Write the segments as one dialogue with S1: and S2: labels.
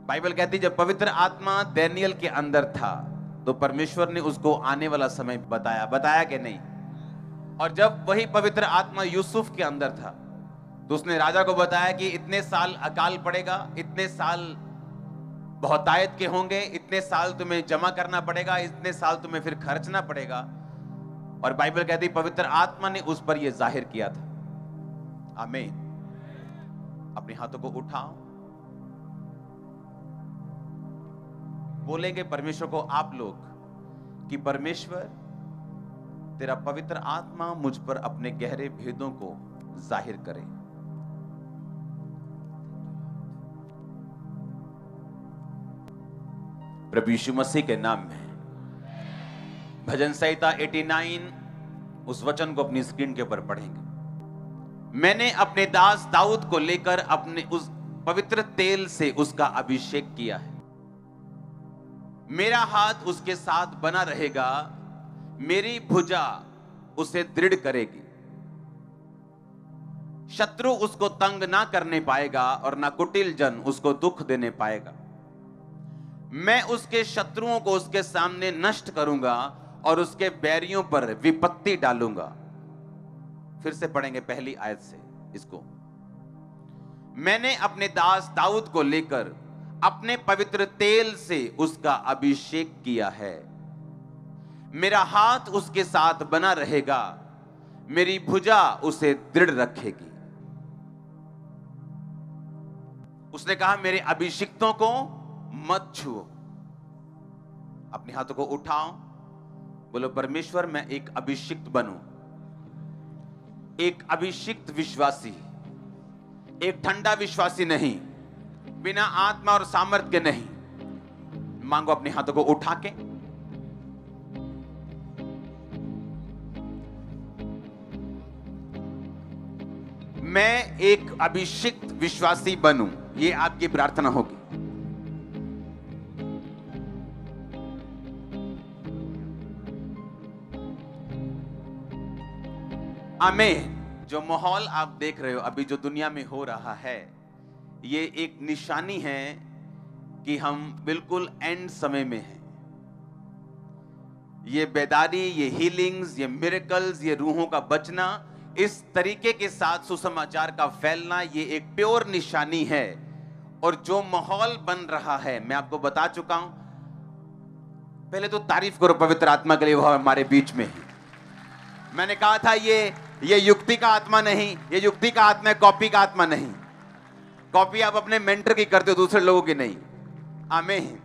S1: Bible कहती है जब पवित्र आत्मा दानियल के अंदर था तो परमेश्वर ने उसको आने वाला समय बताया कि नहीं। और जब वही पवित्र आत्मा यूसुफ के अंदर था तो उसने राजा को बताया कि इतने साल अकाल पड़ेगा, इतने साल बहुतायत के होंगे, इतने साल तुम्हें जमा करना पड़ेगा, इतने साल तुम्हें फिर खर्चना पड़ेगा। और बाइबल कहती है पवित्र आत्मा ने उस पर यह जाहिर किया था। आमीन। अपने हाथों को उठाओ, बोलेंगे परमेश्वर को आप लोग कि परमेश्वर तेरा पवित्र आत्मा मुझ पर अपने गहरे भेदों को जाहिर करे। प्रभु यीशु मसीह के नाम में भजन संहिता 89 उस वचन को अपनी स्क्रीन के ऊपर पढ़ेंगे। मैंने अपने दास दाऊद को लेकर अपने उस पवित्र तेल से उसका अभिषेक किया है। मेरा हाथ उसके साथ बना रहेगा, मेरी भुजा उसे दृढ़ करेगी। शत्रु उसको तंग ना करने पाएगा और ना कुटिल जन उसको दुख देने पाएगा। मैं उसके शत्रुओं को उसके सामने नष्ट करूंगा और उसके बैरियों पर विपत्ति डालूंगा। फिर से पढ़ेंगे पहली आयत से इसको। मैंने अपने दास दाऊद को लेकर अपने पवित्र तेल से उसका अभिषेक किया है। मेरा हाथ उसके साथ बना रहेगा, मेरी भुजा उसे दृढ़ रखेगी। उसने कहा मेरे अभिषिक्तों को मत छुओ। अपने हाथों को उठाओ, बोलो परमेश्वर मैं एक अभिषिक्त बनूं, एक अभिषिक्त विश्वासी, एक ठंडा विश्वासी नहीं, बिना आत्मा और सामर्थ्य के नहीं। मांगो अपने हाथों को उठा के। मैं एक अभिषिक्त विश्वासी बनूं, ये आपकी प्रार्थना होगी। आमीन। जो माहौल आप देख रहे हो अभी जो दुनिया में हो रहा है, ये एक निशानी है कि हम बिल्कुल एंड समय में हैं। ये बेदारी, ये हीलिंग्स, ये मिरेकल्स, ये रूहों का बचना, इस तरीके के साथ सुसमाचार का फैलना, ये एक प्योर निशानी है। और जो माहौल बन रहा है मैं आपको बता चुका हूं। पहले तो तारीफ करो पवित्र आत्मा के लिए, वो हमारे बीच में है। मैंने कहा था ये युक्ति का आत्मा नहीं, ये युक्ति का आत्मा है, कॉपी का आत्मा नहीं। कॉपी आप अपने मेंटर की करते हो, दूसरे लोगों की नहीं। आमीन।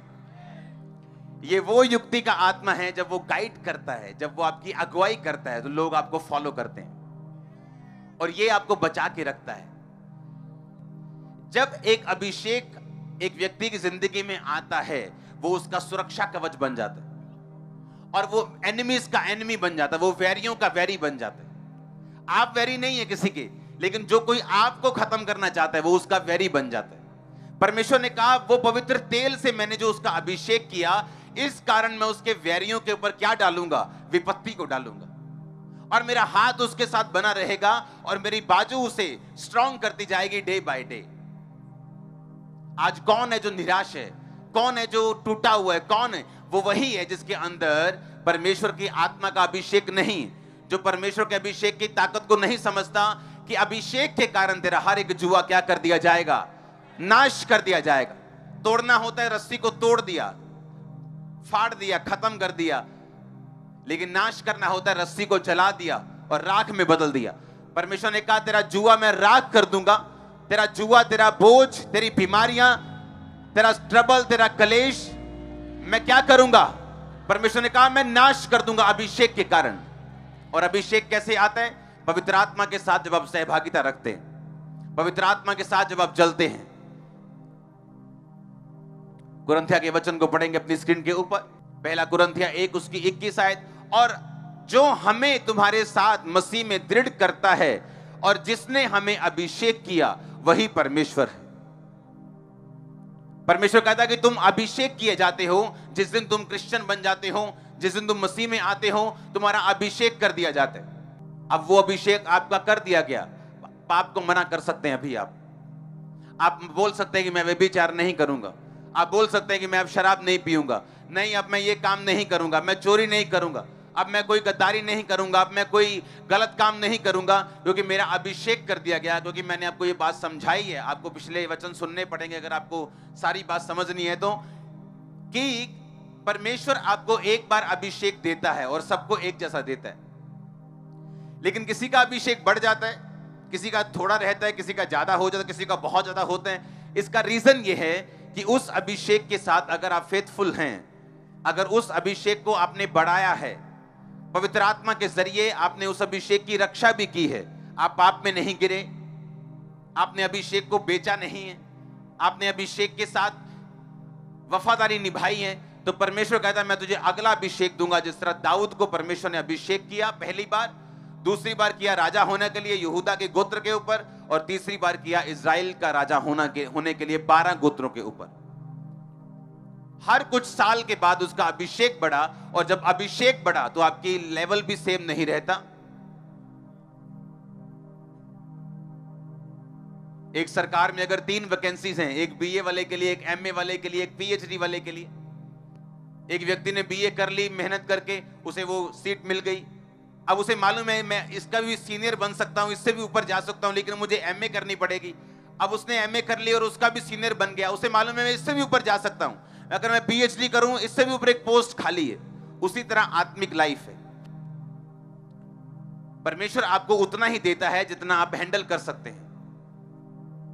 S1: ये वो युक्ति का आत्मा है जब वो गाइड करता है, जब वो आपकी अगुवाई करता है तो लोग आपको फॉलो करते हैं और ये आपको बचा के रखता है। जब एक अभिषेक एक व्यक्ति की जिंदगी में आता है वो उसका सुरक्षा कवच बन जाता है और वो एनिमीज का एनिमी बन जाता है, वो वैरियों का वैरी बन जाता है। आप वैरी नहीं है किसी के, लेकिन जो कोई आपको खत्म करना चाहता है वो उसका वैरी बन जाता है। परमेश्वर ने कहा वो पवित्र तेल से मैंने जो उसका अभिषेक किया, इस कारण मैं उसके वैरियों के ऊपर क्या डालूंगा? विपत्ति को डालूंगा। और मेरा हाथ उसके साथ बना रहेगा और मेरी बाजू उसे स्ट्रॉन्ग करती जाएगी डे बाय डे। आज कौन है जो निराश है? कौन है जो टूटा हुआ है? कौन है? वो वही है जिसके अंदर परमेश्वर की आत्मा का अभिषेक नहीं, जो परमेश्वर के अभिषेक की ताकत को नहीं समझता कि अभिषेक के कारण तेरा हर एक जुआ क्या कर दिया जाएगा? नाश कर दिया जाएगा। तोड़ना होता है, रस्सी को तोड़ दिया, फाड़ दिया, खत्म कर दिया, लेकिन नाश करना होता है, रस्सी को जला दिया और राख में बदल दिया। परमेश्वर ने कहा तेरा जुआ मैं राख कर दूंगा, तेरा जुआ, तेरा बोझ, तेरी बीमारियां, तेरा ट्रबल, तेरा कलेश मैं क्या करूंगा? परमेश्वर ने कहा मैं नाश कर दूंगा अभिषेक के कारण। और अभिषेक कैसे आता है? पवित्र आत्मा के साथ जब आप सहभागिता रखते हैं, पवित्र आत्मा के साथ जब आप जलते हैं। कुरिन्थिया के वचन को पढ़ेंगे अपनी स्क्रीन के ऊपर। पहला कुरिन्थिया 1 उसकी 21 आयत। और जो हमें तुम्हारे साथ मसीह में दृढ़ करता है और जिसने हमें अभिषेक किया वही परमेश्वर है। परमेश्वर कहता है कि तुम अभिषेक किए जाते हो। जिस दिन तुम क्रिश्चियन बन जाते हो, जिस दिन तुम मसीह में आते हो, तुम्हारा अभिषेक कर दिया जाता है। अब वो अभिषेक आपका कर दिया गया, पाप को मना कर सकते हैं। अभी आप बोल सकते हैं कि मैं व्यभिचार नहीं करूंगा, आप बोल सकते हैं कि मैं अब शराब नहीं पीऊंगा, नहीं अब मैं ये काम नहीं करूंगा, मैं चोरी नहीं करूंगा, अब मैं कोई गद्दारी नहीं करूंगा, अब मैं कोई गलत काम नहीं करूंगा, क्योंकि मेरा अभिषेक कर दिया गया। क्योंकि मैंने आपको ये बात समझाई है, आपको पिछले वचन सुनने पड़ेंगे अगर आपको सारी बात समझनी है तो, कि परमेश्वर आपको एक बार अभिषेक देता है और सबको एक जैसा देता है, लेकिन किसी का अभिषेक बढ़ जाता है, किसी का थोड़ा रहता है, किसी का ज्यादा हो जाता है, किसी का बहुत ज्यादा होता है। इसका रीजन ये है कि उस अभिषेक के साथ अगर आप फेथफुल हैं, अगर उस अभिषेक को आपने बढ़ाया है, पवित्र आत्मा के जरिए आपने उस अभिषेक की रक्षा भी की है, आप पाप में नहीं गिरे, आपने अभिषेक को बेचा नहीं है, आपने अभिषेक के साथ वफादारी निभाई है, तो परमेश्वर कहता है मैं तुझे अगला अभिषेक दूंगा। जिस तरह दाऊद को परमेश्वर ने अभिषेक किया पहली बार, दूसरी बार किया राजा होने के लिए यहूदा के गोत्र के ऊपर, और तीसरी बार किया इज़राइल का राजा होने के लिए 12 गोत्रों के ऊपर। हर कुछ साल के बाद उसका अभिषेक बढ़ा, और जब अभिषेक बढ़ा तो आपकी लेवल भी सेम नहीं रहता। एक सरकार में अगर 3 वैकेंसीज हैं, एक बीए वाले के लिए, एक एमए वाले के लिए, एक पीएचडी वाले के लिए, एक व्यक्ति ने बीए कर ली, मेहनत करके उसे वो सीट मिल गई। अब उसे मालूम है मैं इसका भी सीनियर बन सकता हूं, इससे भी ऊपर जा सकता हूं, लेकिन मुझे एमए करनी पड़ेगी। अब उसने एमए कर ली और उसका भी सीनियर बन गया, उसे मालूम है मैं इससे भी ऊपर जा सकता हूं, अगर मैं पीएचडी करूं इससे भी ऊपर एक पोस्ट खाली है। उसी तरह आत्मिक लाइफ है, परमेश्वर आपको उतना ही देता है जितना आप हैंडल कर सकते हैं।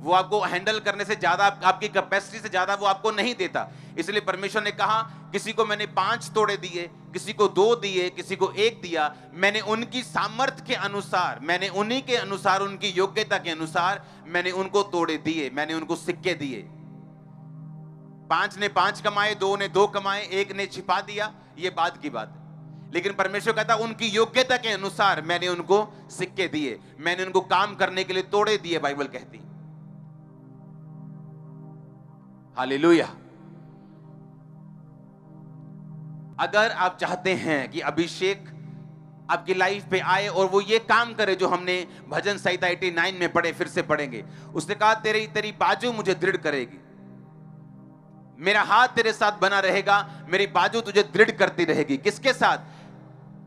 S1: वो आपको हैंडल करने से ज्यादा, आपकी कैपेसिटी से ज्यादा वो आपको नहीं देता। इसलिए परमेश्वर ने कहा किसी को मैंने 5 तोड़े दिए, किसी को 2 दिए, किसी को 1 दिया, मैंने उनकी सामर्थ्य के अनुसार, मैंने उन्हीं के अनुसार, उनकी योग्यता के अनुसार मैंने उनको तोड़े दिए, मैंने उनको सिक्के दिए। 5 ने 5 कमाए, 2 ने 2 कमाए, 1 ने छिपा दिया, ये बात की बात है। लेकिन परमेश्वर कहता उनकी योग्यता के अनुसार मैंने उनको सिक्के दिए, मैंने उनको काम करने के लिए तोड़े दिए, बाइबल कहती। हालेलुया। अगर आप चाहते हैं कि अभिषेक आपकी लाइफ पे आए और वो ये काम करे जो हमने भजन संहिता 89 में पढ़े, फिर से पढ़ेंगे। उसने कहा तेरी बाजू मुझे दृढ़ करेगी, मेरा हाथ तेरे साथ बना रहेगा, मेरी बाजू तुझे दृढ़ करती रहेगी। किसके साथ?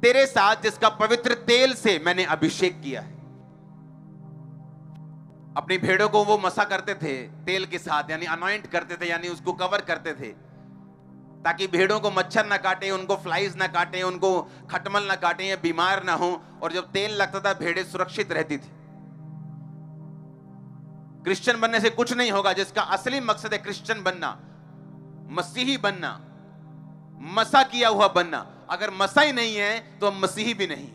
S1: तेरे साथ जिसका पवित्र तेल से मैंने अभिषेक किया है। अपनी भेड़ों को वो मसा करते थे तेल के साथ, यानी अनॉइंट करते थे, यानी उसको कवर करते थे ताकि भेड़ों को मच्छर ना काटे, उनको फ्लाइज ना काटे, उनको खटमल ना काटे, या बीमार ना हो। और जब तेल लगता था भेड़ें सुरक्षित रहती थी। क्रिश्चियन बनने से कुछ नहीं होगा, जिसका असली मकसद है क्रिश्चियन बनना, मसीही बनना, मसा किया हुआ बनना। अगर मसा ही नहीं है तो हम मसीही भी नहीं।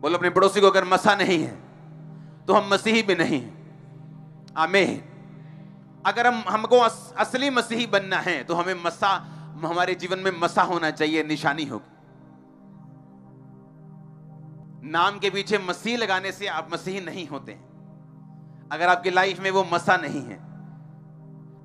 S1: बोलो अपने पड़ोसी को, अगर मसा नहीं है तो हम मसीही भी नहीं। आमीन। अगर हमको असली मसीही बनना है तो हमें मसा, हमारे जीवन में मसा होना चाहिए, निशानी होगी। नाम के पीछे मसीह लगाने से आप मसीही नहीं होते हैं अगर आपकी लाइफ में वो मसा नहीं है।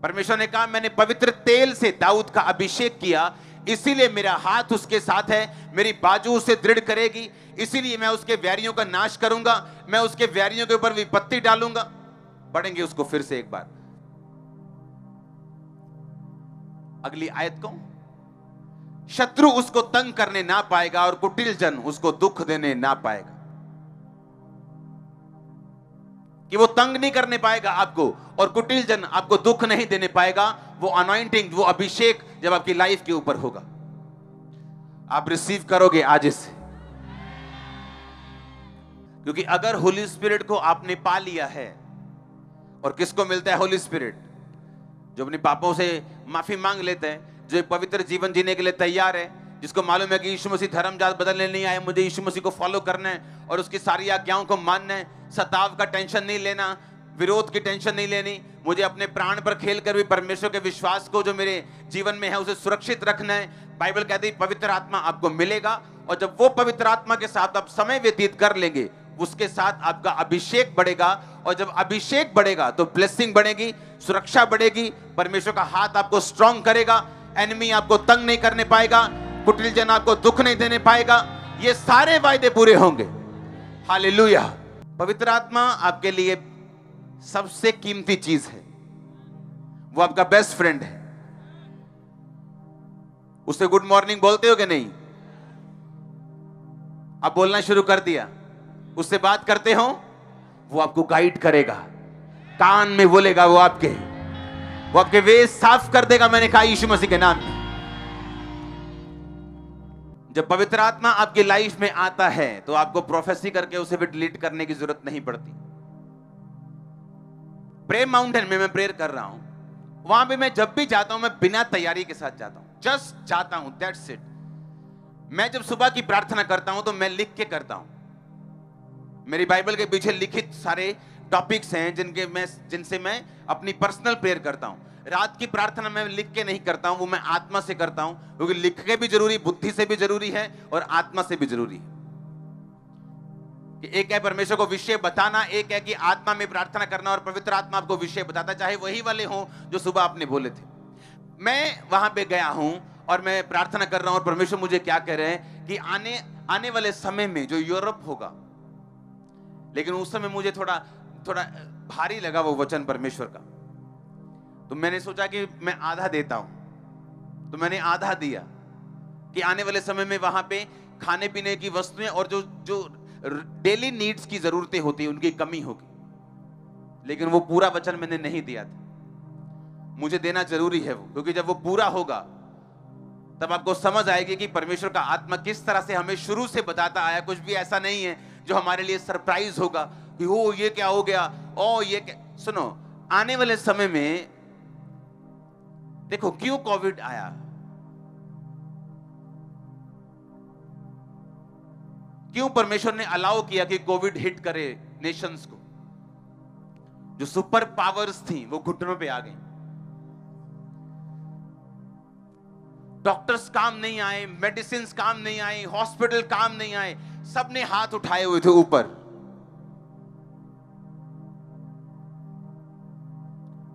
S1: परमेश्वर ने कहा मैंने पवित्र तेल से दाऊद का अभिषेक किया, इसीलिए मेरा हाथ उसके साथ है, मेरी बाजू उसे दृढ़ करेगी, इसीलिए मैं उसके वैरियों का नाश करूंगा, मैं उसके वैरियों के ऊपर विपत्ति डालूंगा। पढ़ेंगे उसको फिर से एक बार, अगली आयत को। शत्रु उसको तंग करने ना पाएगा और कुटिल जन उसको दुख देने ना पाएगा। कि वो तंग नहीं करने पाएगा आपको, और कुटिल जन आपको दुख नहीं देने पाएगा। वो अनॉइंटिंग, वो अभिषेक जब आपकी लाइफ के ऊपर होगा, आप रिसीव करोगे आज इससे। क्योंकि अगर होली स्पिरिट को आपने पा लिया है, और किसको मिलता है होली स्पिरिट? जो अपने पापों से माफी मांग लेते हैं, जो एक पवित्र जीवन जीने के लिए तैयार है, जिसको मालूम है कि यीशु मसीह धर्म जात बदलने नहीं आए, मुझे यीशु मसीह को फॉलो करना है और उसकी सारी आज्ञाओं को मानना है। सताव का टेंशन नहीं लेना, विरोध की टेंशन नहीं लेनी, मुझे अपने प्राण पर खेलकर भी परमेश्वर के विश्वास को जो मेरे जीवन में है उसे सुरक्षित रखना है। बाइबल कहती है पवित्र आत्मा आपको मिलेगा, और जब वो पवित्र आत्मा के साथ आप समय व्यतीत कर लेंगे, उसके साथ आपका अभिषेक बढ़ेगा, और जब अभिषेक बढ़ेगा तो ब्लेसिंग बढ़ेगी, सुरक्षा बढ़ेगी, परमेश्वर का हाथ आपको स्ट्रॉन्ग करेगा, एनिमी आपको तंग नहीं करने पाएगा, कुटिल जन आपको दुख नहीं देने पाएगा। ये सारे वायदे पूरे होंगे। हालेलुया। पवित्र आत्मा आपके लिए सबसे कीमती चीज है। वो आपका बेस्ट फ्रेंड है। उससे गुड मॉर्निंग बोलते हो कि नहीं? अब बोलना शुरू कर दिया, उससे बात करते हो, वो आपको गाइड करेगा, कान में बोलेगा, वो आपके वे साफ कर देगा। मैंने कहा यीशु मसीह के नाम में। जब पवित्र आत्मा आपकी लाइफ में आता है तो आपको प्रोफेसी करके उसे भी डिलीट करने की जरूरत नहीं पड़ती। प्रेयर माउंटेन में मैं प्रेयर कर रहा हूं, वहां पे मैं जब भी जाता हूं मैं बिना तैयारी के साथ जाता हूं, जस्ट जाता हूं, दैट्स इट। मैं जब सुबह की प्रार्थना करता हूं तो मैं लिख के करता हूं। मेरी बाइबल के पीछे लिखित सारे टॉपिक्स हैं जिनसे मैं अपनी पर्सनल प्रेयर करता हूं। रात की प्रार्थना मैं लिख के नहीं करता हूं, वो मैं आत्मा से करता हूं, क्योंकि लिख के भी जरूरी, बुद्धि से भी जरूरी है और आत्मा से भी जरूरी है। कि एक है परमेश्वर को विषय बताना, एक है कि आत्मा में प्रार्थना करना, और पवित्र आत्मा आपको विषय बताता, चाहे वही वाले हों जो सुबह आपने बोले थे। मैं वहां पे गया हूं और मैं प्रार्थना कर रहा हूं और परमेश्वर मुझे क्या कह रहे हैं कि आने वाले समय में जो यूरोप होगा, लेकिन उस समय मुझे थोड़ा भारी लगा वो वचन परमेश्वर का। तो मैंने सोचा कि मैं आधा देता हूं, तो मैंने आधा दिया कि आने वाले समय में वहां पे खाने पीने की वस्तुएं और जो डेली नीड्स की जरूरतें होती है उनकी कमी होगी। लेकिन वो पूरा वचन मैंने नहीं दिया था। मुझे देना जरूरी है वो, क्योंकि जब वो पूरा होगा तब आपको समझ आएगी कि परमेश्वर का आत्मा किस तरह से हमें शुरू से बताता आया। कुछ भी ऐसा नहीं है जो हमारे लिए सरप्राइज होगा कि हो ये क्या हो गया, ओ ये क्या। सुनो, आने वाले समय में देखो क्यों कोविड आया। क्यों परमेश्वर ने अलाउ किया कि कोविड हिट करे नेशंस को? जो सुपर पावर्स थी वो घुटनों पे आ गई। डॉक्टर्स काम नहीं आए, मेडिसिन काम नहीं आई, हॉस्पिटल काम नहीं आए, सबने हाथ उठाए हुए थे ऊपर।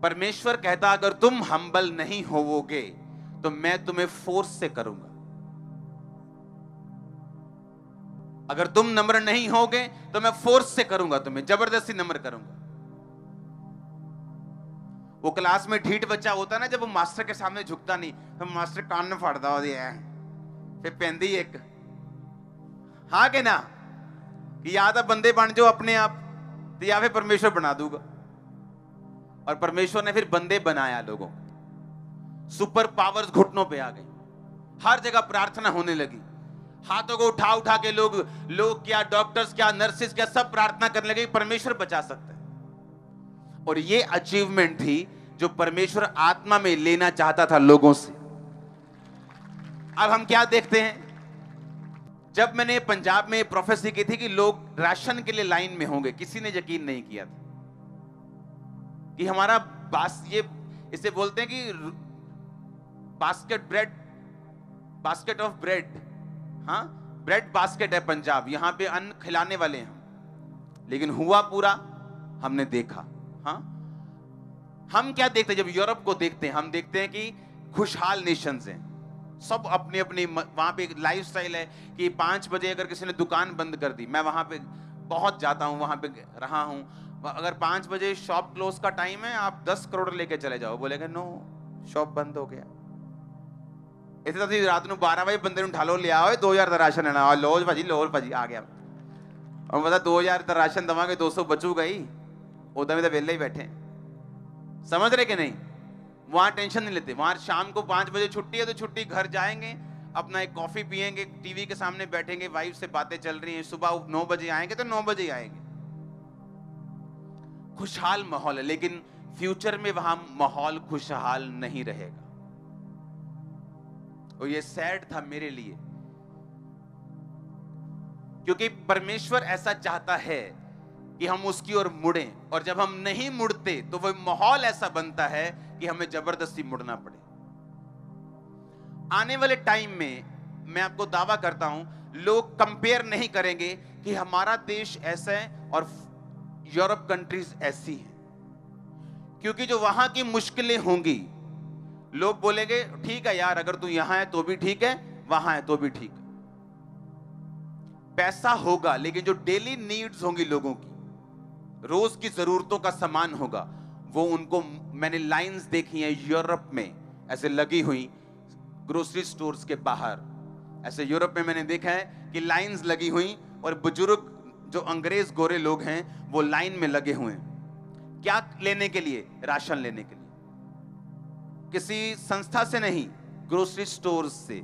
S1: परमेश्वर कहता अगर तुम हम्बल नहीं होवोगे तो मैं तुम्हें फोर्स से करूंगा। अगर तुम नम्र नहीं होगे तो मैं फोर्स से करूंगा, तुम्हें जबरदस्ती नम्र करूंगा। वो क्लास में ढीठ बच्चा होता है ना, जब वो मास्टर के सामने झुकता नहीं तो मास्टर कान में फाड़ता हो दिया फिर पहनती एक हाँ के ना कि या तो बंदे बन जाओ अपने आप, तो या फिर परमेश्वर बना दूंगा। और परमेश्वर ने फिर बंदे बनाया लोगों को। सुपर पावर्स घुटनों पे आ गई, हर जगह प्रार्थना होने लगी। हाथों को उठा उठा के लोग क्या, डॉक्टर्स क्या, नर्सेस क्या, सब प्रार्थना करने लगे परमेश्वर बचा सकता है। और ये अचीवमेंट थी जो परमेश्वर आत्मा में लेना चाहता था लोगों से। अब हम क्या देखते हैं, जब मैंने पंजाब में प्रोफेसी की थी कि लोग राशन के लिए लाइन में होंगे, किसी ने यकीन नहीं किया था कि हमारा इसे बोलते हैं कि बास्केट ऑफ ब्रेड, हाँ ब्रेड बास्केट है पंजाब, यहां पे अन्न खिलाने वाले हैं। लेकिन हुआ पूरा, हमने देखा। हाँ, हम क्या देखते हैं जब यूरोप को देखते हैं? हम देखते हैं कि खुशहाल नेशंस हैं, सब अपनी अपनी वहां पे लाइफस्टाइल है कि 5 बजे अगर किसी ने दुकान बंद कर दी, मैं वहां पे बहुत जाता हूं, वहां पे रहा हूं, अगर 5 बजे शॉप क्लोज का टाइम है, आप 10 करोड़ लेके चले जाओ, बोलेगा नो शॉप बंद हो गया। इतने तो रात ਨੂੰ 12 ਵਜੇ ਬੰਦੇ ਨੂੰ ਠਾਲੋ ਲਿਆ ਹੋਏ 2000 ਦਾ ਰਾਸ਼ਨ ਲੈਣਾ, ਲੋ ਭਾਜੀ ਆ ਗਿਆ। और पता 2000 का राशन दवांगे 200 बचूगा ही, उधर में तो वेले ही बैठे। समझ रहे कि नहीं? वहां टेंशन नहीं लेते। वहां शाम को 5 बजे छुट्टी है तो छुट्टी, घर जाएंगे, अपना एक कॉफी पियेंगे, टीवी के सामने बैठेंगे, वाइफ से बातें चल रही हैं, सुबह 9 बजे आएंगे तो 9 बजे आएंगे। खुशहाल माहौल है, लेकिन फ्यूचर में वहां माहौल खुशहाल नहीं रहेगा। और ये सैड था मेरे लिए, क्योंकि परमेश्वर ऐसा चाहता है कि हम उसकी ओर मुड़ें, और जब हम नहीं मुड़ते तो वह माहौल ऐसा बनता है कि हमें जबरदस्ती मुड़ना पड़े। आने वाले टाइम में मैं आपको दावा करता हूं, लोग कंपेयर नहीं करेंगे कि हमारा देश ऐसा है और यूरोप कंट्रीज ऐसी हैं, क्योंकि जो वहां की मुश्किलें होंगी, लोग बोलेंगे ठीक है यार, अगर तू यहां है तो भी ठीक है, वहां है तो भी ठीक है। पैसा होगा, लेकिन जो डेली नीड्स होंगी लोगों की, रोज की जरूरतों का सामान होगा, वो उनको मैंने लाइंस देखी हैं यूरोप में ऐसे लगी हुई, ग्रोसरी स्टोर्स के बाहर ऐसे यूरोप में मैंने देखा है कि लाइंस लगी हुई और बुजुर्ग जो अंग्रेज गोरे लोग हैं वो लाइन में लगे हुए हैं। क्या लेने के लिए? राशन लेने के लिए। किसी संस्था से नहीं, ग्रोसरी स्टोर्स से।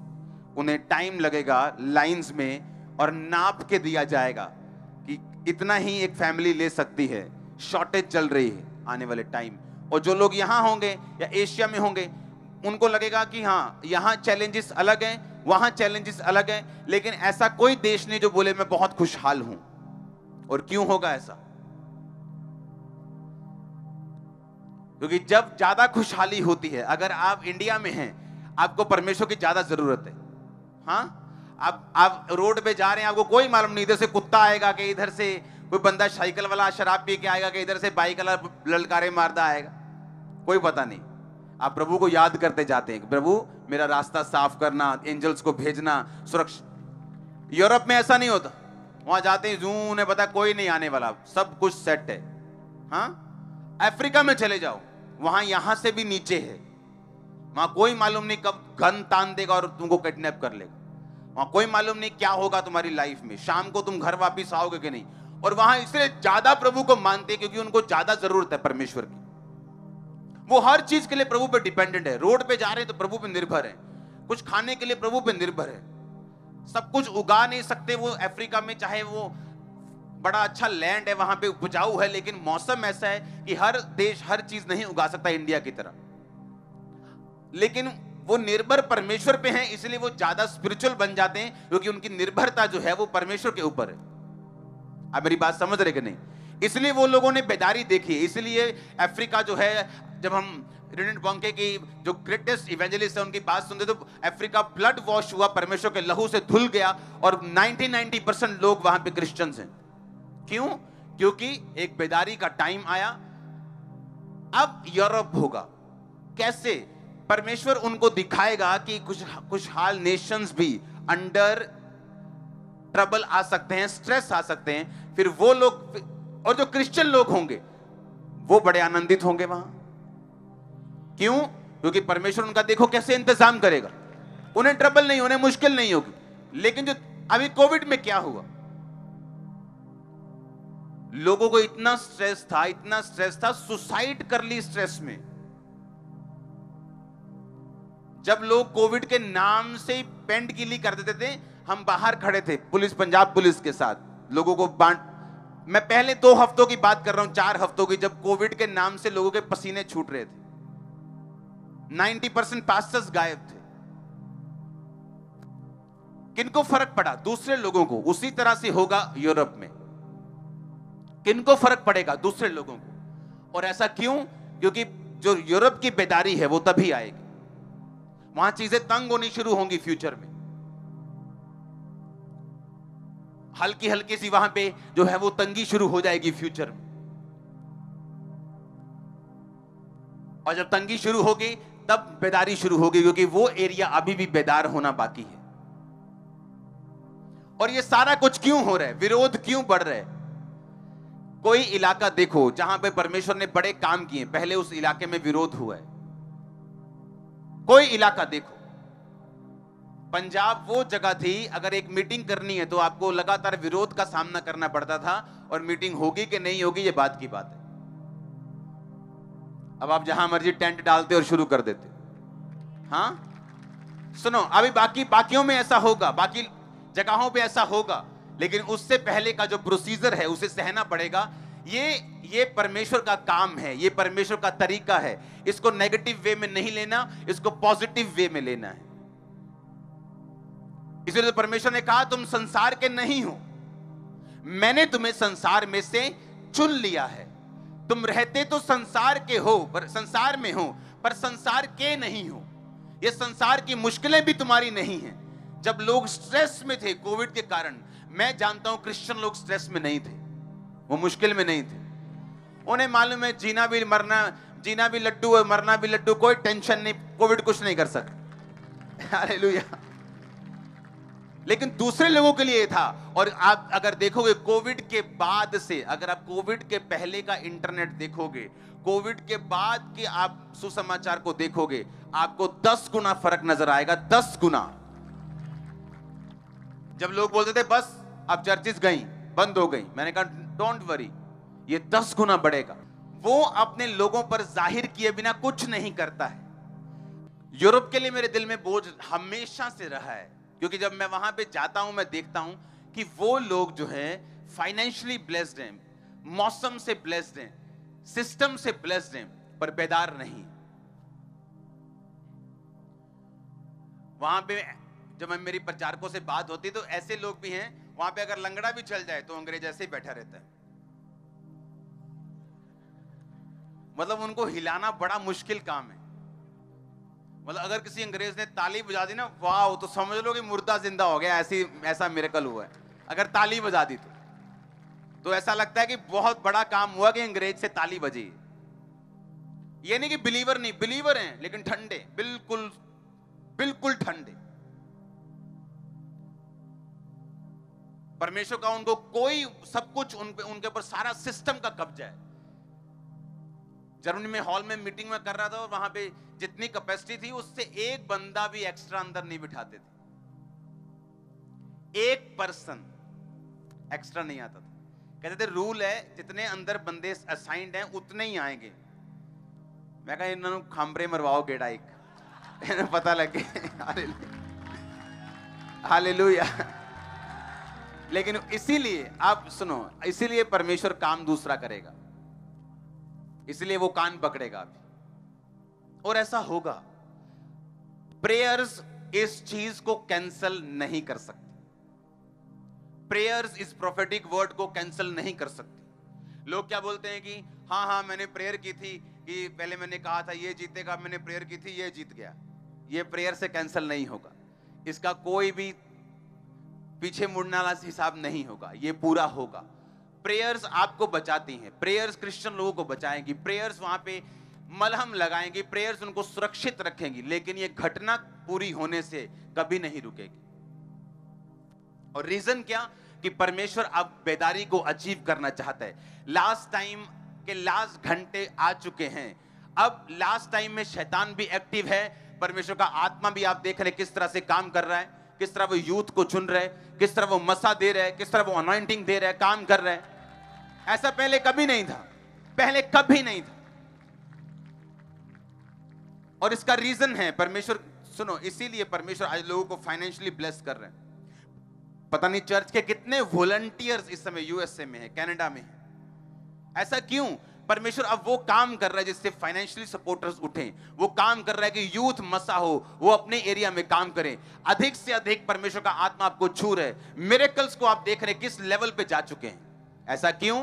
S1: उन्हें टाइम लगेगा लाइंस में और नाप के दिया जाएगा कि इतना ही एक फैमिली ले सकती है। शॉर्टेज चल रही है आने वाले टाइम। और जो लोग यहां होंगे या एशिया में होंगे उनको लगेगा कि हाँ यहां चैलेंजेस अलग हैं, वहां चैलेंजेस अलग हैं, लेकिन ऐसा कोई देश नहीं जो बोले मैं बहुत खुशहाल हूं। और क्यों होगा ऐसा? क्योंकि जब ज्यादा खुशहाली होती है, अगर आप इंडिया में हैं आपको परमेश्वर की ज्यादा जरूरत है। हाँ, आप रोड पे जा रहे हैं, आपको कोई मालूम नहीं इधर से कुत्ता आएगा कि इधर से कोई बंदा साइकिल वाला शराब पी के आएगा कि इधर से बाइक वाला ललकारे मारता आएगा, कोई पता नहीं। आप प्रभु को याद करते जाते हैं, प्रभु मेरा रास्ता साफ करना, एंजल्स को भेजना, सुरक्षा। यूरोप में ऐसा नहीं होता। वहां जाते ही जूं, उन्हें पता कोई नहीं आने वाला, सब कुछ सेट है। हाँ, अफ्रीका में चले जाओ, वहां यहां से भी नीचे है। वहां कोई मालूम नहीं कब गन तान देगा और तुमको किडनैप कर लेगा। वहां कोई मालूम नहीं क्या होगा तुम्हारी लाइफ में, शाम को तुम घर वापिस आओगे कि नहीं। और वहां इसलिए ज्यादा प्रभु को मानते हैं क्योंकि उनको ज्यादा जरूरत है परमेश्वर की। वो हर चीज के लिए प्रभु पे डिपेंडेंट है। रोड पे जा रहे हैं तो प्रभु पे निर्भर है, कुछ खाने के लिए प्रभु पे निर्भर है। सब कुछ उगा नहीं सकते वो अफ्रीका में, चाहे वो बड़ा अच्छा लैंड है, वहां पे उपजाऊ है, लेकिन मौसम ऐसा है कि हर देश हर चीज नहीं उगा सकता इंडिया की तरह। लेकिन वो निर्भर परमेश्वर पे हैं, इसलिए वो ज्यादा स्पिरिचुअल बन जाते हैं क्योंकि उनकी निर्भरता जो है वो परमेश्वर के ऊपर है। आप मेरी बात समझ रहे कि नहीं? इसलिए वो लोगों ने बेदारी देखी। इसलिए अफ्रीका जो है, जब हम रेनिड बॉन्के की जो ग्रेटेस्ट इवेंजलिस्ट है उनकी बात सुनते तो अफ्रीका ब्लड वॉश हुआ, परमेश्वर के लहू से धुल गया और 90% लोग वहां पे क्रिश्चियंस हैं। क्यों? क्योंकि एक बेदारी का टाइम आया। अब यूरोप होगा। कैसे? परमेश्वर उनको दिखाएगा कि खुशहाल नेशंस भी अंडर ट्रबल आ सकते हैं, स्ट्रेस आ सकते हैं। फिर वो लोग, और जो क्रिश्चियन लोग होंगे वो बड़े आनंदित होंगे वहां। क्यों? क्योंकि परमेश्वर उनका देखो कैसे इंतजाम करेगा। उन्हें ट्रबल नहीं, उन्हें मुश्किल नहीं होगी। लेकिन जो अभी कोविड में क्या हुआ, लोगों को इतना स्ट्रेस था, सुसाइड कर ली स्ट्रेस में। जब लोग कोविड के नाम से पेंट गिली कर देते थे, हम बाहर खड़े थे पुलिस, पंजाब पुलिस के साथ, लोगों को मैं पहले 2 हफ्तों की बात कर रहा हूं, 4 हफ्तों की, जब कोविड के नाम से लोगों के पसीने छूट रहे थे। 90% पास्टर्स गायब थे। किनको फर्क पड़ा? दूसरे लोगों को। उसी तरह से होगा यूरोप में। किनको फर्क पड़ेगा? दूसरे लोगों को। और ऐसा क्यों? क्योंकि जो यूरोप की बेदारी है वो तभी आएगी। वहां चीजें तंग होनी शुरू होंगी फ्यूचर में। हल्की हल्की सी वहां पे जो है वो तंगी शुरू हो जाएगी फ्यूचर में। और जब तंगी शुरू होगी तब बेदारी शुरू होगी, क्योंकि वो एरिया अभी भी बेदार होना बाकी है। और ये सारा कुछ क्यों हो रहा है? विरोध क्यों बढ़ रहा है? कोई इलाका देखो जहां पे परमेश्वर ने बड़े काम किए, पहले उस इलाके में विरोध हुआ है। कोई इलाका देखो। पंजाब वो जगह थी, अगर एक मीटिंग करनी है तो आपको लगातार विरोध का सामना करना पड़ता था, और मीटिंग होगी कि नहीं होगी ये बात की बात है। अब आप जहां मर्जी टेंट डालते और शुरू कर देते। हाँ, सुनो, अभी बाकियों में ऐसा होगा, बाकी जगहों पे ऐसा होगा, लेकिन उससे पहले का जो प्रोसीजर है उसे सहना पड़ेगा। ये परमेश्वर का काम है, ये परमेश्वर का तरीका है। इसको नेगेटिव वे में नहीं लेना, इसको पॉजिटिव वे में लेना है। इसलिए तो परमेश्वर ने कहा तुम संसार के नहीं हो, मैंने तुम्हें संसार में से चुन लिया है। तुम रहते तो संसार के हो, पर संसार में हो, पर संसार के नहीं हो। ये संसार की मुश्किलें भी तुम्हारी नहीं हैं। जब लोग स्ट्रेस में थे कोविड के कारण, मैं जानता हूं क्रिश्चियन लोग स्ट्रेस में नहीं थे, वो मुश्किल में नहीं थे। उन्हें मालूम है जीना भी लड्डू और मरना भी लड्डू, कोई टेंशन नहीं, कोविड कुछ नहीं कर सकता। हालेलुया। लेकिन दूसरे लोगों के लिए था। और आप अगर देखोगे कोविड के बाद से, अगर आप कोविड के पहले का इंटरनेट देखोगे, कोविड के बाद के आप सुसमाचार को देखोगे, आपको 10 गुना फर्क नजर आएगा, 10 गुना। जब लोग बोलते थे बस अब चर्चिस गई, बंद हो गई, मैंने कहा डोंट वरी, ये 10 गुना बढ़ेगा। वो अपने लोगों पर जाहिर किए बिना कुछ नहीं करता है। यूरोप के लिए मेरे दिल में बोझ हमेशा से रहा है, क्योंकि जब मैं वहां पे जाता हूं मैं देखता हूं कि वो लोग जो हैं फाइनेंशियली ब्लेस्ड हैं, मौसम से ब्लेस्ड हैं, सिस्टम से ब्लेस्ड हैं, पर बेदार नहीं। वहां पे जब मेरी प्रचारकों से बात होती तो ऐसे लोग भी हैं, वहां पे अगर लंगड़ा भी चल जाए तो अंग्रेज ऐसे ही बैठा रहता है। मतलब उनको हिलाना बड़ा मुश्किल काम है। मतलब अगर किसी अंग्रेज ने ताली बजा दी ना, वाह, तो समझ लो कि मुर्दा जिंदा हो गया, ऐसा मिरेकल हुआ है। अगर ताली बजा दी तो ऐसा लगता है कि बहुत बड़ा काम हुआ कि अंग्रेज से ताली बजी। ये नहीं कि बिलीवर नहीं, बिलीवर हैं लेकिन ठंडे, बिल्कुल बिल्कुल ठंडे। परमेश्वर का उनको कोई सब कुछ उनके ऊपर सारा सिस्टम का कब्जा है। जर्मनी में हॉल में मीटिंग में कर रहा था और वहां पे जितनी कैपेसिटी थी उससे एक बंदा भी एक्स्ट्रा अंदर नहीं बिठाते थे, एक पर्सन एक्स्ट्रा नहीं आता था। कहते थे रूल है जितने अंदर बंदे असाइंड हैं उतने ही आएंगे। मैं कहा इन्होंने खामरे मरवाओ गेड़ा एक पता लग गया। हालेलुया। लेकिन इसीलिए आप सुनो, इसीलिए परमेश्वर काम दूसरा करेगा, इसलिए वो कान पकड़ेगा अभी, और ऐसा होगा। प्रेयर्स इस चीज को कैंसल नहीं कर सकती। प्रेयर्स इस प्रोफेटिक वर्ड को कैंसल नहीं कर सकती। लोग क्या बोलते हैं कि हाँ हाँ मैंने प्रेयर की थी, कि पहले मैंने कहा था ये जीतेगा, मैंने प्रेयर की थी ये जीत गया। ये प्रेयर से कैंसल नहीं होगा, इसका कोई भी पीछे मुड़ने वाला हिसाब नहीं होगा, ये पूरा होगा। प्रेयर्स आपको बचाती हैं, प्रेयर्स क्रिश्चियन लोगों को बचाएंगी, प्रेयर्स वहां पे मलहम लगाएंगी, प्रेयर्स उनको सुरक्षित रखेंगी। लेकिन ये घटना पूरी होने से कभी नहीं रुकेगी। और रीजन क्या? कि परमेश्वर अब बेदारी को अचीव करना चाहता है। लास्ट टाइम के लास्ट घंटे आ चुके हैं। अब लास्ट टाइम में शैतान भी एक्टिव है, परमेश्वर का आत्मा भी आप देख रहे हैं किस तरह से काम कर रहा है, किस तरह वो यूथ को चुन रहे हैं, किस तरह वो मसा दे रहे हैं, किस तरह वो अनॉइंटिंग दे रहे हैं, काम कर रहे हैं। ऐसा पहले कभी नहीं था, पहले कभी नहीं था। और इसका रीजन है परमेश्वर, सुनो, इसीलिए परमेश्वर आज लोगों को फाइनेंशियली ब्लेस कर रहे हैं। पता नहीं चर्च के कितने वॉलंटियर्स इस समय यूएसए में है, कनाडा में है। ऐसा क्यों? परमेश्वर अब वो काम कर रहा है जिससे फाइनेंशियली सपोर्टर्स उठें। वो काम कर रहा है कि यूथ मसा हो, वो अपने एरिया में काम करें। अधिक से अधिक परमेश्वर का आत्मा आपको छू रहे। मिरेकल्स को आप देख रहे हैं किस लेवल पे जा चुके हैं। ऐसा क्यों?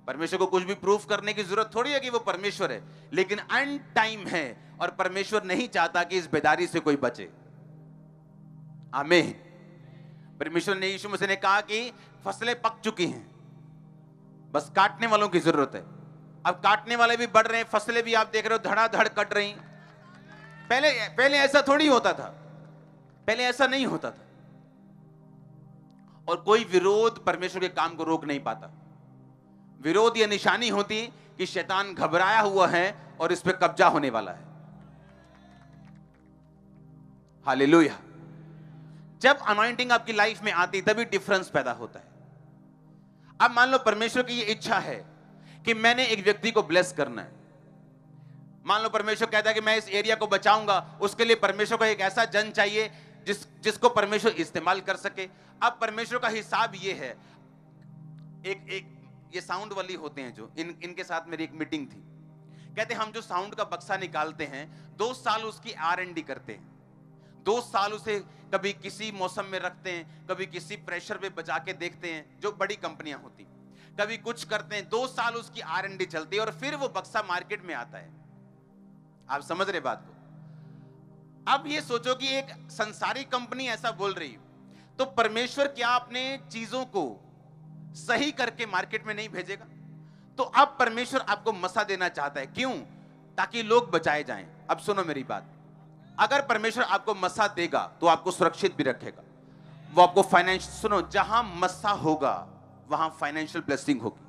S1: परमेश्वर को कुछ भी प्रूफ करने की जरूरत थोड़ी है कि वो परमेश्वर है, लेकिन एंड टाइम है और परमेश्वर नहीं चाहता कि इस बेदारी से कोई बचे। आमीन। परमेश्वर ने, यीशु मसीह ने कहा कि फसलें पक चुकी हैं, बस काटने वालों की जरूरत है। अब काटने वाले भी बढ़ रहे हैं, फसलें भी आप देख रहे हो धड़ाधड़ कट रही। पहले ऐसा थोड़ी होता था, पहले ऐसा नहीं होता था। और कोई विरोध परमेश्वर के काम को रोक नहीं पाता। विरोध यह निशानी होती कि शैतान घबराया हुआ है और इस पे कब्जा होने वाला है। हालेलुया। जब अनॉइंटिंग आपकी लाइफ में आती तभी डिफरेंस पैदा होता है। अब मान लो परमेश्वर की ये इच्छा है कि मैंने एक व्यक्ति को ब्लेस करना है। मान लो परमेश्वर कहता है कि मैं इस एरिया को बचाऊंगा, उसके लिए परमेश्वर को एक ऐसा जन चाहिए जिसको परमेश्वर इस्तेमाल कर सके। अब परमेश्वर का हिसाब ये है, एक ये साउंड वाली होते हैं जो इनके साथ मेरी एक मीटिंग थी। कहते हम जो साउंड का बक्सा निकालते हैं 2 साल उसकी R&D करते हैं, 2 साल उसे कभी किसी मौसम में रखते हैं, कभी किसी प्रेशर पे बचा के देखते हैं, जो बड़ी कंपनियां होती, कभी कुछ करते हैं, 2 साल उसकी R&D चलती है और फिर वो बक्सा मार्केट में आता है। आप समझ रहे बात को? अब ये सोचो कि एक संसारी कंपनी ऐसा बोल रही, तो परमेश्वर क्या अपने चीजों को सही करके मार्केट में नहीं भेजेगा? तो अब परमेश्वर आपको मसा देना चाहता है। क्यों? ताकि लोग बचाए जाएं। अब सुनो मेरी बात, अगर परमेश्वर आपको मसा देगा तो आपको सुरक्षित भी रखेगा। वो आपको फाइनेंशियल, सुनो, जहां मस्सा होगा वहां फाइनेंशियल ब्लेसिंग होगी।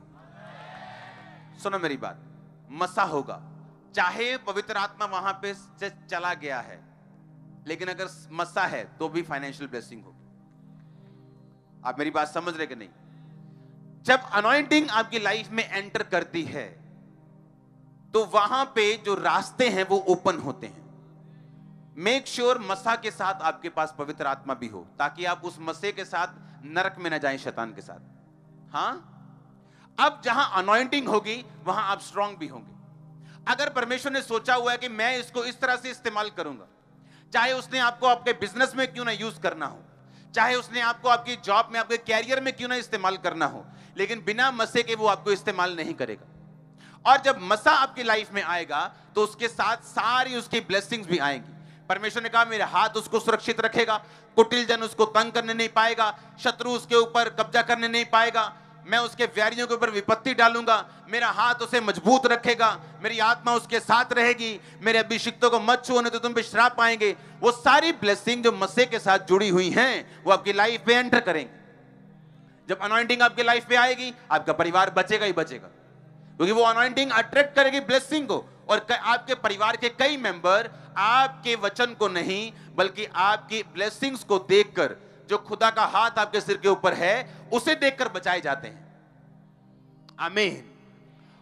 S1: सुनो मेरी बात, मस्सा होगा, चाहे पवित्र आत्मा वहां पे से चला गया है, लेकिन अगर मस्सा है तो भी फाइनेंशियल ब्लेसिंग होगी। आप मेरी बात समझ रहे कि नहीं? जब अनॉइंटिंग आपकी लाइफ में एंटर करती है तो वहां पे जो रास्ते हैं वो ओपन होते हैं। मेक श्योर मस्सा के साथ आपके पास पवित्र आत्मा भी हो, ताकि आप उस मस्से के साथ नरक में न जाएं शैतान के साथ। हां, अब जहां अनॉइंटिंग होगी वहां आप स्ट्रांग भी होंगे। अगर परमेश्वर ने सोचा हुआ है कि मैं इसको इस तरह से इस्तेमाल करूंगा, चाहे उसने आपको आपके बिजनेस में क्यों ना यूज करना हो, चाहे उसने आपको आपकी जॉब में, आपके कैरियर में क्यों ना इस्तेमाल करना हो, लेकिन बिना मस्से के वो आपको इस्तेमाल नहीं करेगा। और जब मस्सा आपकी लाइफ में आएगा तो उसके साथ सारी उसकी ब्लेसिंग्स भी आएंगी। परमेश्वर ने कहा मेरे हाथ उसको सुरक्षित रखेगा, कुटिल जन उसको तंग करने नहीं पाएगा, शत्रु उसके ऊपर कब्जा करने नहीं पाएगा, मैं उसके वैरियों के ऊपर विपत्ति डालूंगा, मेरा हाथ उसे मजबूत रखेगा, मेरी आत्मा उसके साथ रहेगी, मेरे अभिषिक्तों को मत छूने तो तुम पे श्राप पाएंगे। वो सारी ब्लेसिंग जो मस्से के साथ जुड़ी हुई हैं वो आपकी लाइफ में एंटर करेंगे। जब अनॉइंटिंग आपकी लाइफ में आएगी आपका परिवार बचेगा ही बचेगा, क्योंकि वो अनॉइंटिंग अट्रैक्ट करेगी ब्लेसिंग को। और आपके परिवार के कई मेंबर आपके वचन को नहीं बल्कि आपकी ब्लेसिंग्स को देखकर, जो खुदा का हाथ आपके सिर के ऊपर है उसे देखकर बचाए जाते हैं। आमीन।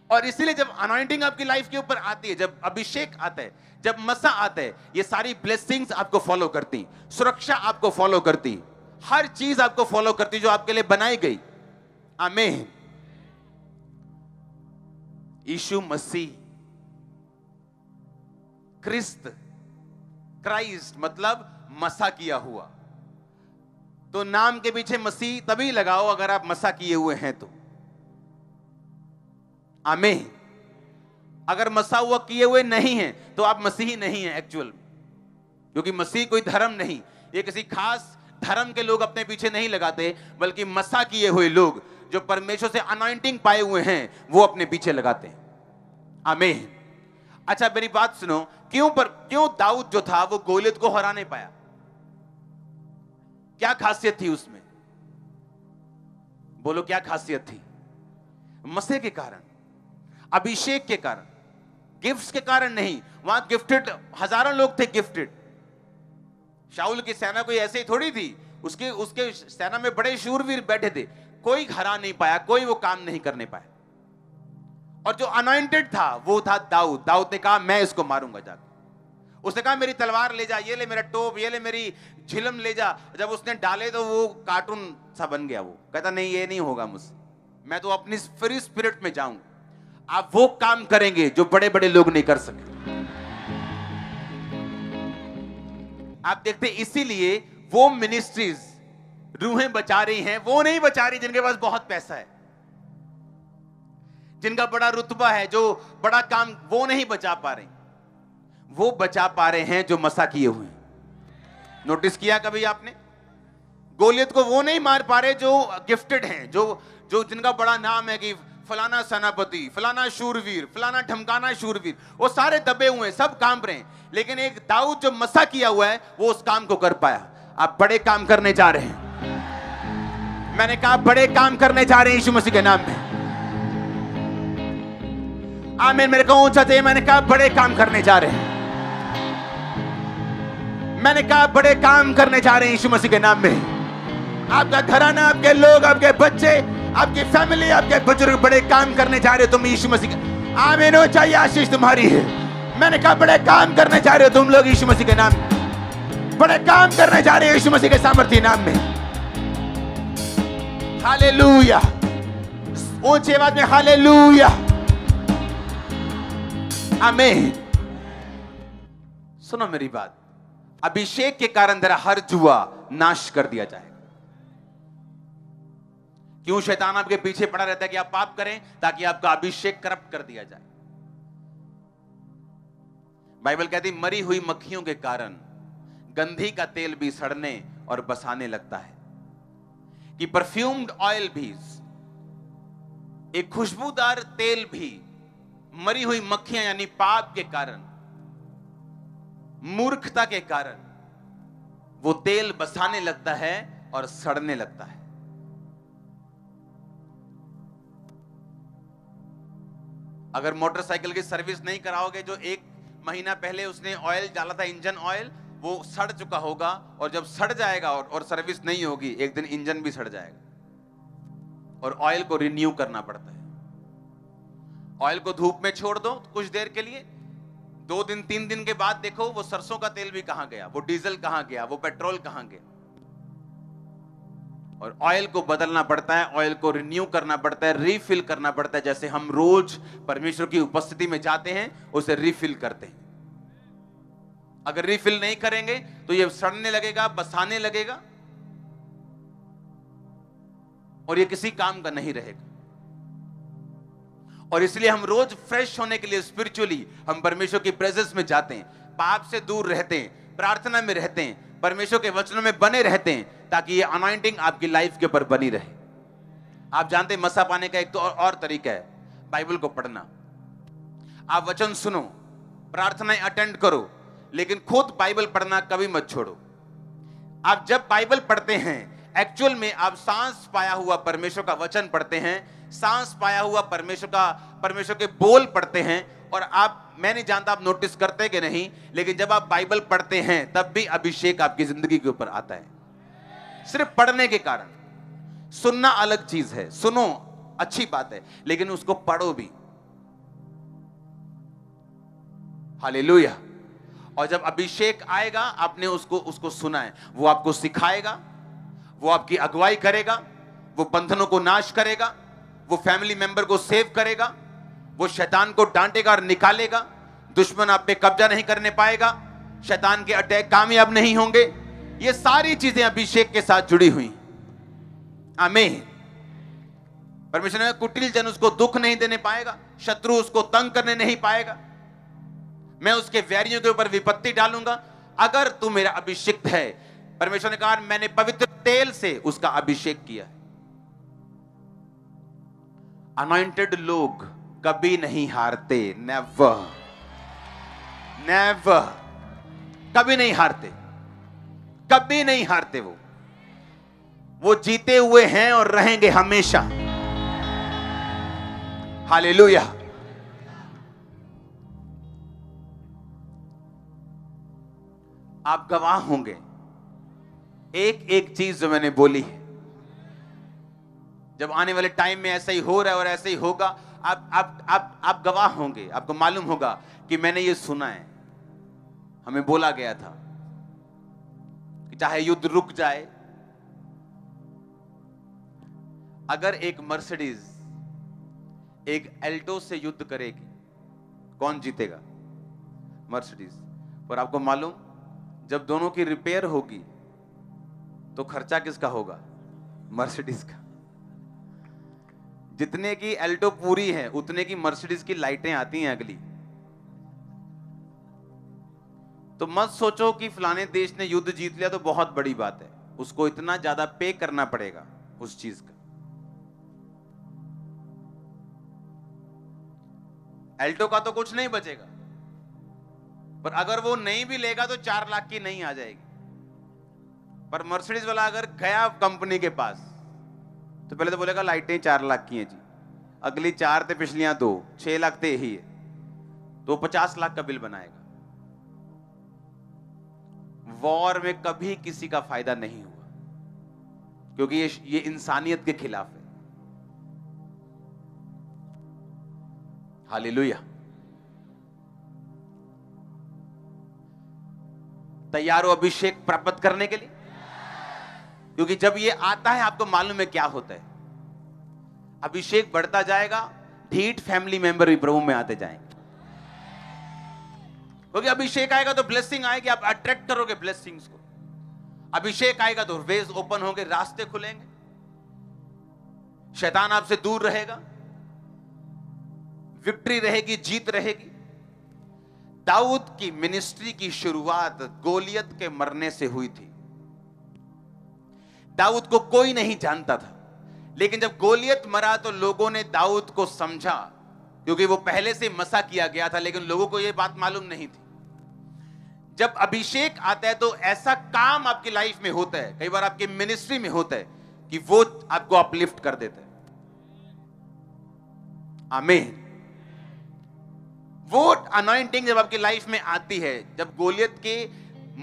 S1: और इसीलिए जब अनॉइंटिंग आपकी लाइफ के ऊपर आती है, जब अभिषेक आता है, जब मस्सा आता है, ये सारी ब्लेसिंग्स आपको फॉलो करती, सुरक्षा आपको फॉलो करती, हर चीज आपको फॉलो करती जो आपके लिए बनाई गई। आमीन। यीशु मसीह, क्राइस्ट मतलब मसा किया हुआ, तो नाम के पीछे मसीह तभी लगाओ अगर आप मसा किए हुए हैं तो। आमीन। अगर मसा हुआ किए हुए नहीं हैं तो आप मसीही नहीं हैं एक्चुअल, क्योंकि मसीह कोई धर्म नहीं, ये किसी खास धर्म के लोग अपने पीछे नहीं लगाते, बल्कि मसा किए हुए लोग जो परमेश्वर से अनॉइंटिंग पाए हुए हैं वो अपने पीछे लगाते हैं। आमीन। अच्छा मेरी बात सुनो, क्यों दाऊद जो था वो गोलियत को हरा नहीं पाया? क्या खासियत थी उसमें? बोलो क्या खासियत थी? मसीह के कारण, अभिषेक के कारण, गिफ्ट्स के कारण नहीं। वहां गिफ्टेड हजारों लोग थे, गिफ्टेड। शाऊल की सेना कोई ऐसे ही थोड़ी थी, उसके सेना में बड़े शूरवीर बैठे थे, कोई हरा नहीं पाया, कोई वो काम नहीं करने पाया। और जो अनॉइंटेड था वो था दाऊद। दाऊद ने कहा मैं इसको मारूंगा जाकर। उसने कहा मेरी तलवार ले जा, ये ले मेरा टोप, ये ले मेरी झिलम ले जा। जब उसने डाले तो वो कार्टून सा बन गया। वो कहता नहीं ये नहीं होगा मुझसे, मैं तो अपनी फ्री स्पिरिट में जाऊंगा। आप वो काम करेंगे जो बड़े बड़े लोग नहीं कर सके। आप देखते इसीलिए वो मिनिस्ट्रीज रूहें बचा रही हैं, वो नहीं बचा रही जिनके पास बहुत पैसा है, जिनका बड़ा रुतबा है, जो बड़ा काम, वो नहीं बचा पा रहे। वो बचा पा रहे हैं जो मसा किए हुए हैं। नोटिस किया कभी आपने? गोलियत को वो नहीं मार पा रहे जो गिफ्टेड हैं, जो जिनका बड़ा नाम है कि फलाना सेनापति, फलाना शूरवीर, फलाना ढमकाना शूरवीर, वो सारे दबे हुए हैं, सब काम रहे हैं, लेकिन एक दाऊद जो मसा किया हुआ है वो उस काम को कर पाया। आप बड़े काम करने जा रहे हैं। मैंने कहा बड़े काम करने जा रहे हैं यीशु मसीह के नाम में। आमीन। मेरे को ऊंचा चाहिए। मैंने कहा बड़े काम करने जा रहे हैं। मैंने कहा बड़े काम करने जा रहे हैं यीशु मसीह के नाम में। आपका घराना, आपके लोग, आपके बच्चे, आपकी फैमिली, आपके बुजुर्ग बड़े काम करने जा रहे हो तुम यीशु मसीह के। आमीन हो चाहिए, आशीष तुम्हारी है। मैंने कहा बड़े काम करने जा रहे हो तुम लोग यीशु मसीह के नाम में। बड़े काम करने जा रहे हो यीशु मसीह के सामर्थ्य नाम में। हालेलुया। ऊंची आवाज में हालेलुया। आमीन। सुनो मेरी बात, अभिषेक के कारण तेरा हर जुआ नाश कर दिया जाएगा। क्यों शैतान आपके पीछे पड़ा रहता है कि आप पाप करें, ताकि आपका अभिषेक करप्ट कर दिया जाए। बाइबल कहती मरी हुई मक्खियों के कारण गंधी का तेल भी सड़ने और बसाने लगता है, कि परफ्यूम्ड ऑयल भी, एक खुशबूदार तेल भी मरी हुई मक्खियां यानी पाप के कारण, मूर्खता के कारण वो तेल बसाने लगता है और सड़ने लगता है। अगर मोटरसाइकिल की सर्विस नहीं कराओगे, जो 1 महीना पहले उसने ऑयल डाला था, इंजन ऑयल, वो सड़ चुका होगा, और जब सड़ जाएगा और सर्विस नहीं होगी, एक दिन इंजन भी सड़ जाएगा और ऑयल को रिन्यू करना पड़ता है। ऑयल को धूप में छोड़ दो कुछ देर के लिए, 2 दिन 3 दिन के बाद देखो वो सरसों का तेल भी कहां गया, वो डीजल कहां गया, वो पेट्रोल कहां गया। और ऑयल को बदलना पड़ता है, ऑयल को रिन्यू करना पड़ता है, रीफिल करना पड़ता है। जैसे हम रोज परमेश्वर की उपस्थिति में जाते हैं, उसे रीफिल करते हैं। अगर रीफिल नहीं करेंगे तो ये सड़ने लगेगा, बसाने लगेगा, और ये किसी काम का नहीं रहेगा। और इसलिए हम रोज फ्रेश होने के लिए स्पिरिचुअली हम परमेश्वर की प्रेजेंस में जाते हैं, पाप से दूर रहते हैं, प्रार्थना में रहते हैं, परमेश्वर के वचनों में बने रहते हैं, ताकि ये अनॉइंटिंग आपकी लाइफ के ऊपर बनी रहे। आप जानते हैं मसा पाने का एक तो और तरीका है, बाइबल को पढ़ना। आप वचन सुनो, प्रार्थनाएं अटेंड करो, लेकिन खुद बाइबल पढ़ना कभी मत छोड़ो। आप जब बाइबल पढ़ते हैं, एक्चुअल में आप सांस पाया हुआ परमेश्वर का वचन पढ़ते हैं, सांस पाया हुआ परमेश्वर के बोल पढ़ते हैं। और आप, मैं नहीं जानता आप नोटिस करते कि नहीं, लेकिन जब आप बाइबल पढ़ते हैं तब भी अभिषेक आपकी जिंदगी के ऊपर आता है, सिर्फ पढ़ने के कारण। सुनना अलग चीज है, सुनो अच्छी बात है, लेकिन उसको पढ़ो भी। हालेलुया। और जब अभिषेक आएगा, आपने उसको सुना है, वो आपको सिखाएगा, वो आपकी अगुवाई करेगा, वो बंधनों को नाश करेगा, वो फैमिली मेंबर को सेव करेगा, वो शैतान को डांटेगा और निकालेगा, दुश्मन आप पे कब्जा नहीं करने पाएगा, शैतान के अटैक कामयाब नहीं होंगे। ये सारी चीजें अभिषेक के साथ जुड़ी हुई। आमीन। परमेश्वर ने कुटिल जन उसको दुख नहीं देने पाएगा, शत्रु उसको तंग करने नहीं पाएगा, मैं उसके वैरियों के ऊपर विपत्ति डालूंगा अगर तू मेरा अभिषिक्त है। परमेश्वर ने कहा मैंने पवित्र तेल से उसका अभिषेक किया है। अनॉइंटेड लोग कभी नहीं हारते, नेवर नेवर, कभी नहीं हारते, कभी नहीं हारते। वो जीते हुए हैं और रहेंगे हमेशा। हालेलुया। आप गवाह होंगे एक एक चीज जो मैंने बोली है। जब आने वाले टाइम में ऐसा ही हो रहा है और ऐसा ही होगा, आप गवाह होंगे। आपको मालूम होगा कि मैंने ये सुना है, हमें बोला गया था कि चाहे युद्ध रुक जाए, अगर एक मर्सिडीज एक एल्टो से युद्ध करेगी, कौन जीतेगा? मर्सिडीज। और आपको मालूम, जब दोनों की रिपेयर होगी तो खर्चा किसका होगा? मर्सिडीज का। जितने की एल्टो पूरी है उतने की मर्सिडीज की लाइटें आती हैं अगली। तो मत सोचो कि फलाने देश ने युद्ध जीत लिया तो बहुत बड़ी बात है, उसको इतना ज्यादा पे करना पड़ेगा उस चीज का। एल्टो का तो कुछ नहीं बचेगा, पर अगर वो नहीं भी लेगा तो 4 लाख की नहीं आ जाएगी। पर मर्सिडीज वाला अगर गया कंपनी के पास तो पहले तो बोलेगा लाइटें 4 लाख की हैं जी, अगली 4 थे, पिछलियां 2, 6 लाख थे ही है, तो 50 लाख का बिल बनाएगा। वॉर में कभी किसी का फायदा नहीं हुआ, क्योंकि ये इंसानियत के खिलाफ है। हालेलुया। तैयार हो अभिषेक प्राप्त करने के लिए? क्योंकि जब ये आता है आपको मालूम है क्या होता है, अभिषेक बढ़ता जाएगा, ढीठ फैमिली मेंबर भी प्रभु में आते जाएंगे। क्योंकि अभिषेक आएगा तो ब्लेसिंग आएगी, आप अट्रैक्ट करोगे ब्लेसिंग्स को। अभिषेक आएगा तो वेज ओपन होंगे, रास्ते खुलेंगे, शैतान आपसे दूर रहेगा, विक्ट्री रहेगी, जीत रहेगी। दाऊद की मिनिस्ट्री की शुरुआत गोलियत के मरने से हुई थी। दाऊद को कोई नहीं जानता था, लेकिन जब गोलियत मरा तो लोगों ने दाऊद को समझा, क्योंकि वो पहले से मसा किया गया था, लेकिन लोगों को यह बात मालूम नहीं थी। जब अभिषेक आता है तो ऐसा काम आपकी लाइफ में होता है, कई बार आपकी मिनिस्ट्री में होता है कि वो आपको अपलिफ्ट कर देता है। आमीन। वो अनॉइंटिंग जब आपकी लाइफ में आती है, जब गोलियत की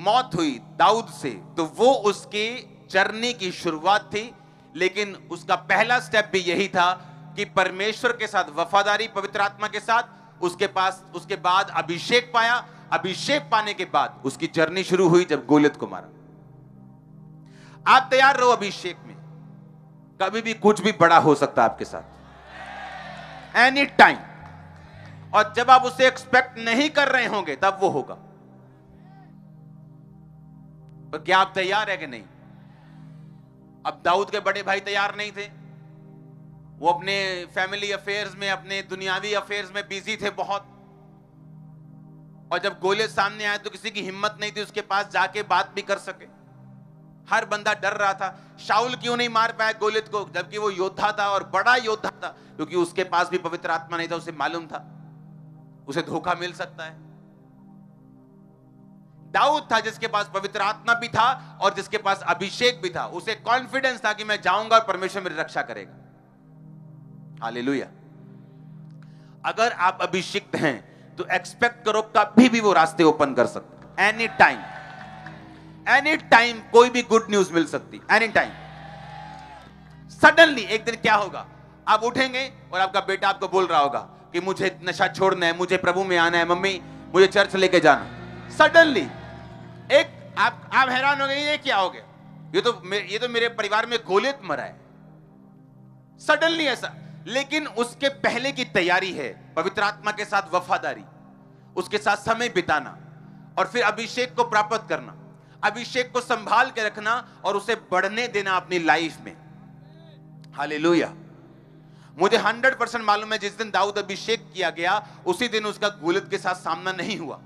S1: मौत हुई दाऊद से, तो वो उसकी जर्नी की शुरुआत थी, लेकिन उसका पहला स्टेप भी यही था कि परमेश्वर के साथ वफादारी, पवित्र आत्मा के साथ, उसके बाद अभिषेक पाया। अभिषेक पाने के बाद उसकी जर्नी शुरू हुई जब गोलियत को मारा। आप तैयार रहो अभिषेक में, कभी भी कुछ भी बड़ा हो सकता है आपके साथ, एनी टाइम। और जब आप उसे एक्सपेक्ट नहीं कर रहे होंगे तब वो होगा। तो क्या आप तैयार है कि नहीं? अब दाऊद के बड़े भाई तैयार नहीं थे, वो अपने फैमिली अफेयर्स में, अपने दुनियावी अफेयर्स में बिजी थे बहुत। और जब गोलियत सामने आए तो किसी की हिम्मत नहीं थी उसके पास जाके बात भी कर सके। हर बंदा डर रहा था, शाऊल क्यों नहीं मार पाया गोलियत को, जबकि वो योद्धा था और बड़ा योद्धा था, क्योंकि उसके पास भी पवित्र आत्मा नहीं था। उसे मालूम था उसे धोखा मिल सकता है। दाऊद था जिसके पास पवित्र आत्मा भी था और जिसके पास अभिषेक भी था। उसे कॉन्फिडेंस था कि मैं जाऊंगा और परमेश्वर मेरी रक्षा करेगा। हालेलुया। अगर आप अभिषिक्त हैं तो एक्सपेक्ट करो कभी भी वो रास्ते ओपन कर सकते, एनी टाइम। एनी टाइम कोई भी गुड न्यूज मिल सकती, एनी टाइम। सडनली एक दिन क्या होगा, आप उठेंगे और आपका बेटा आपको बोल रहा होगा कि मुझे नशा छोड़ना है, मुझे प्रभु में आना है, मम्मी मुझे चर्च लेके जाना। सडनली एक आप हैरान हो गए, ये क्या हो गया? ये तो मेरे परिवार में गोलियत मरा है। सडनली ऐसा। लेकिन उसके पहले की तैयारी है पवित्र आत्मा के साथ वफादारी, उसके साथ समय बिताना और फिर अभिषेक को प्राप्त करना, अभिषेक को संभाल के रखना और उसे बढ़ने देना अपनी लाइफ में। हालेलुया। मुझे 100% मालूम है जिस दिन दाऊद अभिषेक किया गया उसी दिन उसका गोलियत के साथ सामना नहीं हुआ।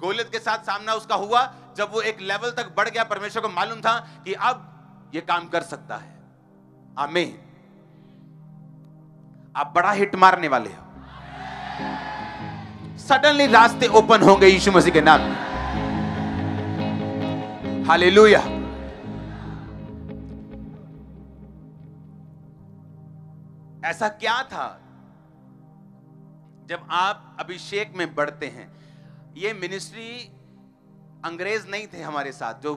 S1: गोलियत के साथ सामना उसका हुआ जब वो एक लेवल तक बढ़ गया। परमेश्वर को मालूम था कि अब ये काम कर सकता है। आमीन। आप बड़ा हिट मारने वाले हो। सडनली रास्ते ओपन होंगे यीशु मसीह के नाम में। हालेलुया। ऐसा क्या था जब आप अभिषेक में बढ़ते हैं? ये मिनिस्ट्री अंग्रेज नहीं थे हमारे साथ जो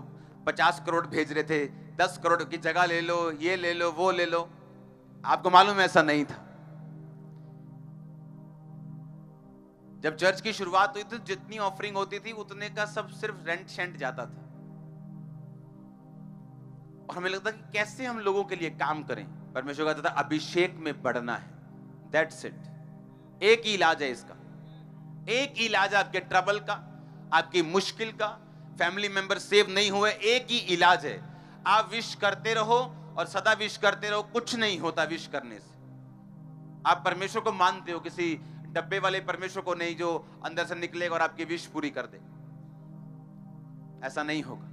S1: 50 करोड़ भेज रहे थे, 10 करोड़ की जगह ले लो, ये ले लो, वो ले लो। आपको मालूम है ऐसा नहीं था। जब चर्च की शुरुआत हुई तो जितनी ऑफरिंग होती थी उतने का सब सिर्फ रेंट शेंट जाता था और हमें लगता कि कैसे हम लोगों के लिए काम करें। परमेश्वर कहता था अभिषेक में बढ़ना है, दैट्स इट। एक ही इलाज है इसका, एक ही इलाज है आपके ट्रबल का, आपकी मुश्किल का। फैमिली मेंबर सेव नहीं हुए, एक ही इलाज है, आप विश करते रहो और सदा विश करते रहो। कुछ नहीं होता विश करने से। आप परमेश्वर को मानते हो, किसी डब्बे वाले परमेश्वर को नहीं जो अंदर से निकलेगा और आपकी विश पूरी कर दे। ऐसा नहीं होगा।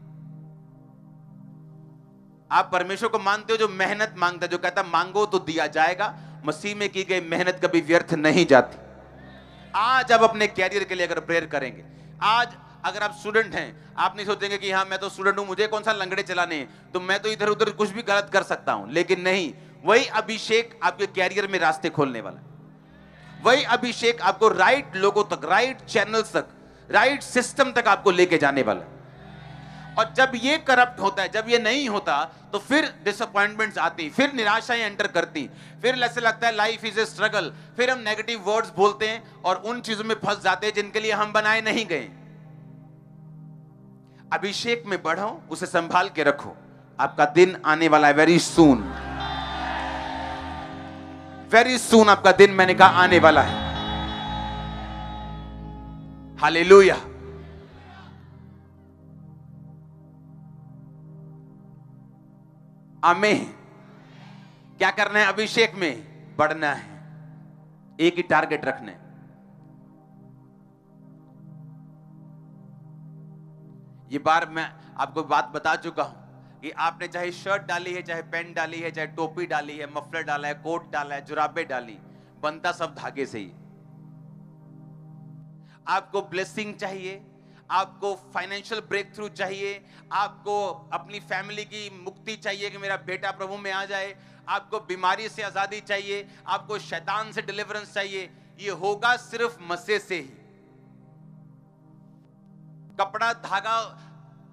S1: आप परमेश्वर को मानते हो जो मेहनत मांगता है, जो कहता मांगो तो दिया जाएगा। मसीह में की गई मेहनत कभी व्यर्थ नहीं जाती। आज आप अपने कैरियर के लिए अगर प्रेयर करेंगे, आज अगर आप स्टूडेंट हैं, आप नहीं सोचेंगे कि हाँ मैं तो स्टूडेंट हूं, मुझे कौन सा लंगड़े चलाने हैं, तो मैं तो इधर उधर कुछ भी गलत कर सकता हूं। लेकिन नहीं, वही अभिषेक आपके कैरियर में रास्ते खोलने वाला है। वही अभिषेक आपको राइट लोगों तक, राइट चैनल्स तक, राइट सिस्टम तक आपको लेके जाने वाला है। और जब ये करप्ट होता है, जब ये नहीं होता, तो फिर डिसअपॉइंटमेंट्स आती, फिर निराशाएं एंटर करती, फिर ऐसे लगता है लाइफ इज ए स्ट्रगल। फिर हम नेगेटिव वर्ड्स बोलते हैं और उन चीजों में फंस जाते हैं जिनके लिए हम बनाए नहीं गए। अभिषेक में बढ़ो, उसे संभाल के रखो। आपका दिन आने वाला है, वेरी सून, वेरी सून आपका दिन, मैंने कहा, आने वाला है। हालेलुया। आमीन। क्या करना है? अभिषेक में बढ़ना है। एक ही टारगेट रखना है। ये बार मैं आपको बात बता चुका हूं कि आपने चाहे शर्ट डाली है, चाहे पैंट डाली है, चाहे टोपी डाली है, मफलर डाला है, कोट डाला है, जुराबे डाली, बनता सब धागे से ही। आपको ब्लेसिंग चाहिए, आपको फाइनेंशियल ब्रेक थ्रू चाहिए, आपको अपनी फैमिली की मुक्ति चाहिए कि मेरा बेटा प्रभु में आ जाए, आपको बीमारी से आजादी चाहिए, आपको शैतान से डिलीवरेंस चाहिए, ये होगा सिर्फ मसीह से ही। कपड़ा धागा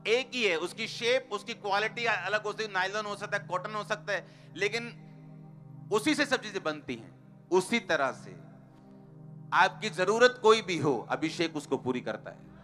S1: एक ही है, उसकी शेप, उसकी क्वालिटी अलग हो सकती है, नायलॉन हो सकता है, कॉटन हो सकता है, लेकिन उसी से सब चीजें बनती हैं। उसी तरह से आपकी जरूरत कोई भी हो, अभिषेक उसको पूरी करता है।